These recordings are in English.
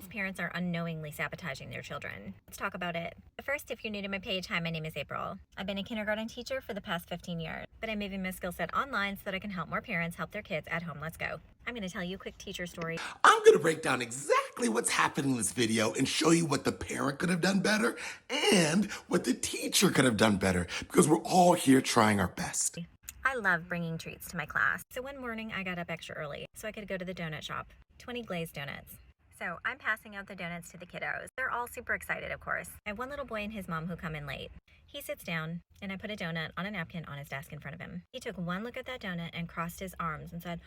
ways parents are unknowingly sabotaging their children. Let's talk about it. But first, if you're new to my page, hi, my name is April. I've been a kindergarten teacher for the past 15 years, but I'm moving my skill set online so that I can help more parents help their kids at home. Let's go. I'm going to tell you a quick teacher story. I'm going to break down exactly what's happening in this video and show you what the parent could have done better and what the teacher could have done better, because we're all here trying our best. I love bringing treats to my class. So one morning I got up extra early so I could go to the donut shop. 20 glazed donuts. So I'm passing out the donuts to the kiddos. They're all super excited, of course. I have one little boy and his mom who come in late. He sits down and I put a donut on a napkin on his desk in front of him. He took one look at that donut and crossed his arms and said,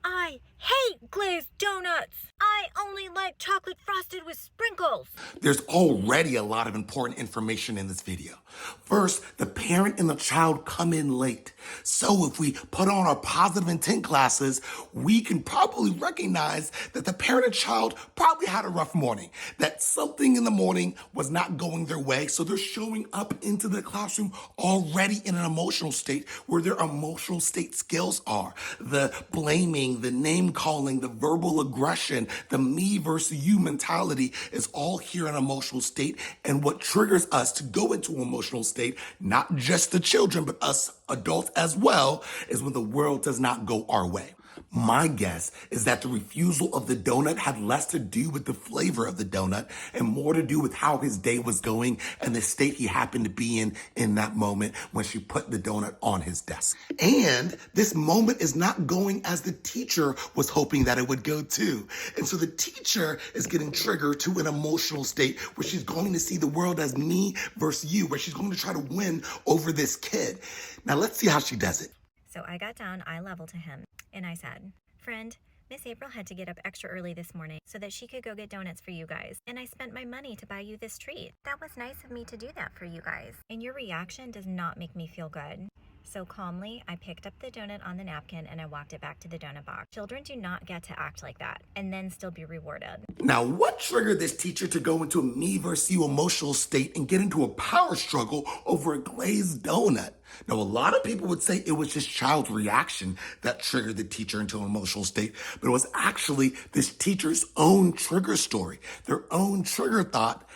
"I hate glazed donuts. I only like chocolate frosted with sprinkles." There's already a lot of important information in this video. First, the parent and the child come in late. So if we put on our positive intent glasses, we can probably recognize that the parent and child probably had a rough morning, that something in the morning was not going their way. So they're showing up into the classroom already in an emotional state where their emotional state skills are. The blaming, the name calling, the verbal aggression, the me versus you mentality is all here in an emotional state. And what triggers us to go into an emotional state, not just the children, but us adults as well, is when the world does not go our way. My guess is that the refusal of the donut had less to do with the flavor of the donut and more to do with how his day was going and the state he happened to be in that moment when she put the donut on his desk. And this moment is not going as the teacher was hoping that it would go too. And so the teacher is getting triggered to an emotional state where she's going to see the world as me versus you, where she's going to try to win over this kid. Now let's see how she does it. So I got down eye level to him and I said, "Friend, Miss April had to get up extra early this morning so that she could go get donuts for you guys. And I spent my money to buy you this treat. That was nice of me to do that for you guys. And your reaction does not make me feel good." So calmly, I picked up the donut on the napkin and I walked it back to the donut box. Children do not get to act like that and then still be rewarded. Now, what triggered this teacher to go into a me versus you emotional state and get into a power struggle over a glazed donut? Now, a lot of people would say it was just child's reaction that triggered the teacher into an emotional state, but it was actually this teacher's own trigger story, their own trigger thought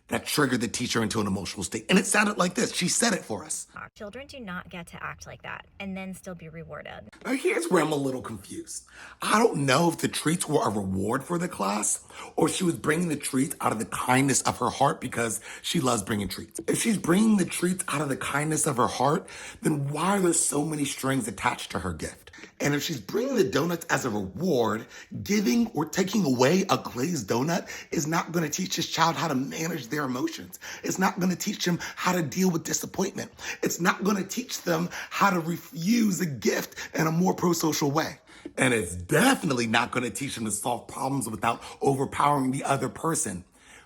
that triggered the teacher into an emotional state. And it sounded like this. She said it for us. Children do not get to act like that and then still be rewarded. Now, here's where I'm a little confused. I don't know if the treats were a reward for the class or she was bringing the treats out of the kindness of her heart because she loves bringing treats. If she's bringing the treats out of the kindness of her heart, then why are there so many strings attached to her gift? And if she's bringing the donuts as a reward, giving or taking away a glazed donut is not going to teach this child how to manage their emotions. It's not going to teach them how to deal with disappointment. It's not going to teach them how to refuse a gift in a more pro-social way. And it's definitely not going to teach them to solve problems without overpowering the other person.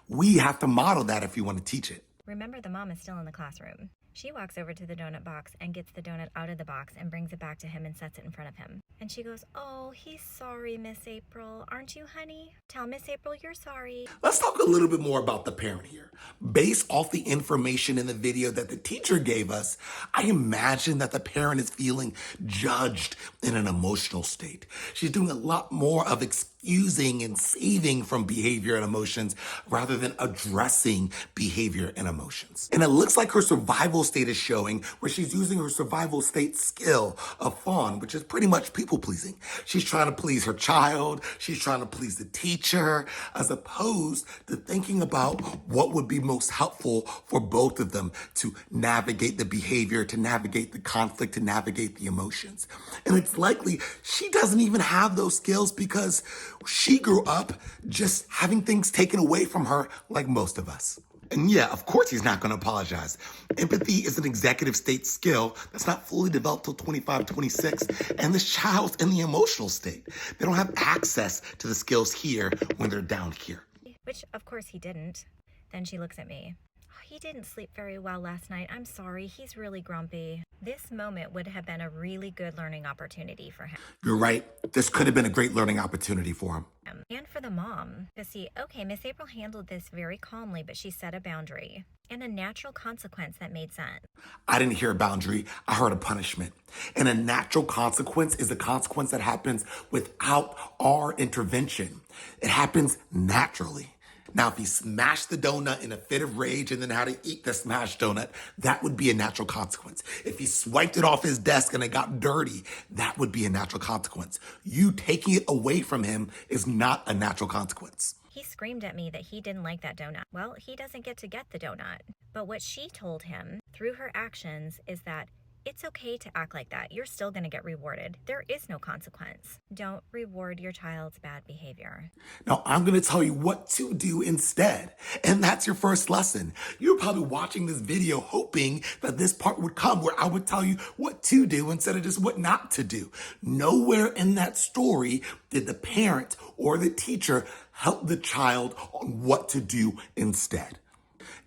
We have to model that if we want to teach it. Remember, the mom is still in the classroom. She walks over to the donut box and gets the donut out of the box and brings it back to him and sets it in front of him. And she goes, "Oh, he's sorry, Miss April. Aren't you, honey? Tell Miss April you're sorry." Let's talk a little bit more about the parent here. Based off the information in the video that the teacher gave us, I imagine that the parent is feeling judged in an emotional state. She's doing a lot more of excusing and saving from behavior and emotions rather than addressing behavior and emotions. And it looks like her survival state is showing where she's using her survival state skill of fawn, which is pretty much people pleasing. She's trying to please her child. She's trying to please the teacher, as opposed to thinking about what would be most helpful for both of them to navigate the behavior, to navigate the conflict, to navigate the emotions. And it's likely she doesn't even have those skills because she grew up just having things taken away from her like most of us. And yeah, of course he's not going to apologize. Empathy is an executive state skill that's not fully developed till 25, 26. And this child's in the emotional state. They don't have access to the skills here when they're down here. Which, of course, he didn't. Then she looks at me. "Oh, he didn't sleep very well last night. I'm sorry. He's really grumpy." This moment would have been a really good learning opportunity for him. You're right. This could have been a great learning opportunity for him. And for the mom to see, okay, Miss April handled this very calmly, but she set a boundary and a natural consequence that made sense. I didn't hear a boundary. I heard a punishment. And a natural consequence is a consequence that happens without our intervention. It happens naturally. Now, if he smashed the donut in a fit of rage and then had to eat the smashed donut, that would be a natural consequence. If he swiped it off his desk and it got dirty, that would be a natural consequence. You taking it away from him is not a natural consequence. He screamed at me that he didn't like that donut. Well, he doesn't get to get the donut. But what she told him through her actions is that it's okay to act like that. You're still going to get rewarded. There is no consequence. Don't reward your child's bad behavior. Now, I'm going to tell you what to do instead. And that's your first lesson. You're probably watching this video hoping that this part would come where I would tell you what to do instead of just what not to do. Nowhere in that story did the parent or the teacher help the child on what to do instead.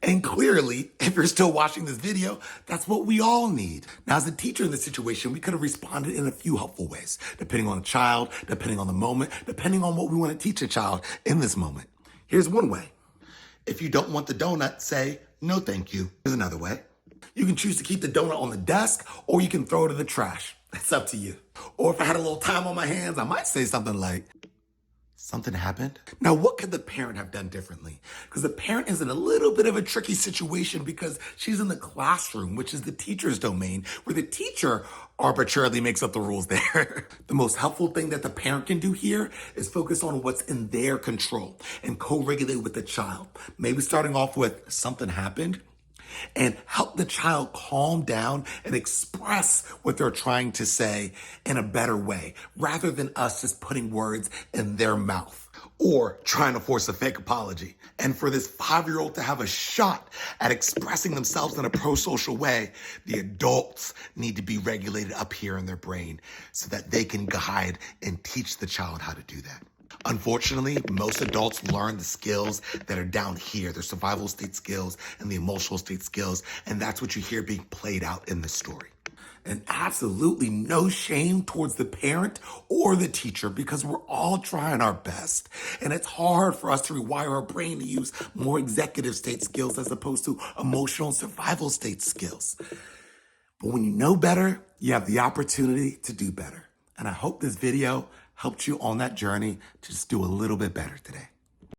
And clearly, if you're still watching this video, that's what we all need. Now, as a teacher in this situation, we could have responded in a few helpful ways, depending on the child, depending on the moment, depending on what we want to teach a child in this moment. Here's one way. If you don't want the donut, say, no, thank you. Here's another way. You can choose to keep the donut on the desk, or you can throw it in the trash. It's up to you. Or if I had a little time on my hands, I might say something like, something happened? Now, what could the parent have done differently? Because the parent is in a little bit of a tricky situation because she's in the classroom, which is the teacher's domain, where the teacher arbitrarily makes up the rules there. The most helpful thing that the parent can do here is focus on what's in their control and co-regulate with the child. Maybe starting off with something happened, and help the child calm down and express what they're trying to say in a better way, rather than us just putting words in their mouth or trying to force a fake apology. And for this 5-year-old to have a shot at expressing themselves in a pro-social way, the adults need to be regulated up here in their brain so that they can guide and teach the child how to do that. Unfortunately, most adults learn the skills that are down here, their survival state skills and the emotional state skills, and that's what you hear being played out in this story. And absolutely no shame towards the parent or the teacher because we're all trying our best. And it's hard for us to rewire our brain to use more executive state skills as opposed to emotional survival state skills. But when you know better, you have the opportunity to do better. And I hope this video helped you on that journey to just do a little bit better today.